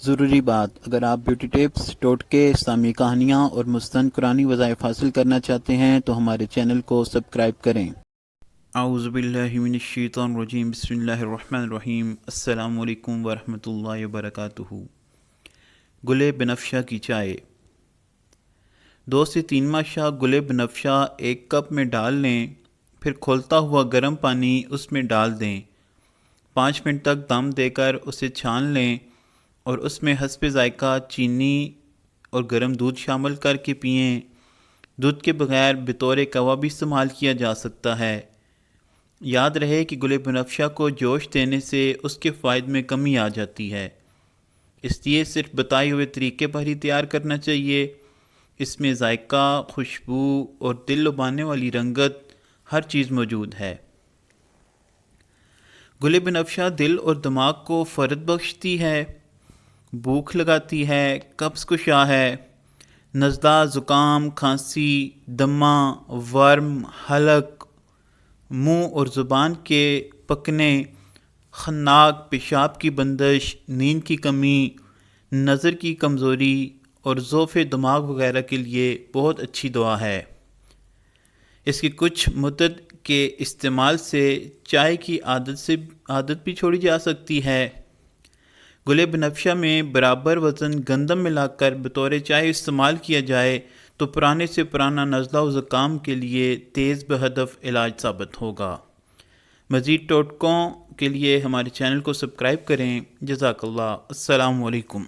ضروری بات، اگر آپ بیوٹی ٹپس، ٹوٹکے، اسلامی کہانیاں اور مستند قرآنی وظائف حاصل کرنا چاہتے ہیں تو ہمارے چینل کو سبسکرائب کریں۔ اعوذ باللہ من الشیطان الرجیم، بسم اللہ الرحمن الرحیم۔ السلام علیکم ورحمۃ اللہ وبرکاتہ۔ گل بنفشہ کی چائے۔ 2 سے 3 ماشا گل بنفشہ ایک کپ میں ڈال لیں، پھر کھولتا ہوا گرم پانی اس میں ڈال دیں۔ 5 منٹ تک دم دے کر اسے چھان لیں اور اس میں حسب ذائقہ چینی اور گرم دودھ شامل کر کے پئیں۔ دودھ کے بغیر بطور قہوہ بھی استعمال کیا جا سکتا ہے۔ یاد رہے کہ گل بنفشہ کو جوش دینے سے اس کے فوائد میں کمی آ جاتی ہے، اس لیے صرف بتائے ہوئے طریقے پر ہی تیار کرنا چاہیے۔ اس میں ذائقہ، خوشبو اور دل لبھانے والی رنگت ہر چیز موجود ہے۔ گل بنفشہ دل اور دماغ کو فرحت بخشتی ہے، بھوک لگاتی ہے، قبض کشا ہے۔ نزلہ، زکام، کھانسی، دمہ، ورم، حلق، منہ اور زبان کے پکنے، خناق، پیشاب کی بندش، نیند کی کمی، نظر کی کمزوری اور ضعف دماغ وغیرہ کے لیے بہت اچھی دوا ہے۔ اس کی کچھ مدت کے استعمال سے چائے کی عادت بھی چھوڑی جا سکتی ہے۔ گل بنفشہ میں برابر وزن گندم ملا کر بطور چائے استعمال کیا جائے تو پرانے سے پرانا نزلہ و زکام کے لیے تیز بہدف علاج ثابت ہوگا۔ مزید ٹوٹکوں کے لیے ہمارے چینل کو سبسکرائب کریں۔ جزاک اللہ۔ السلام علیکم۔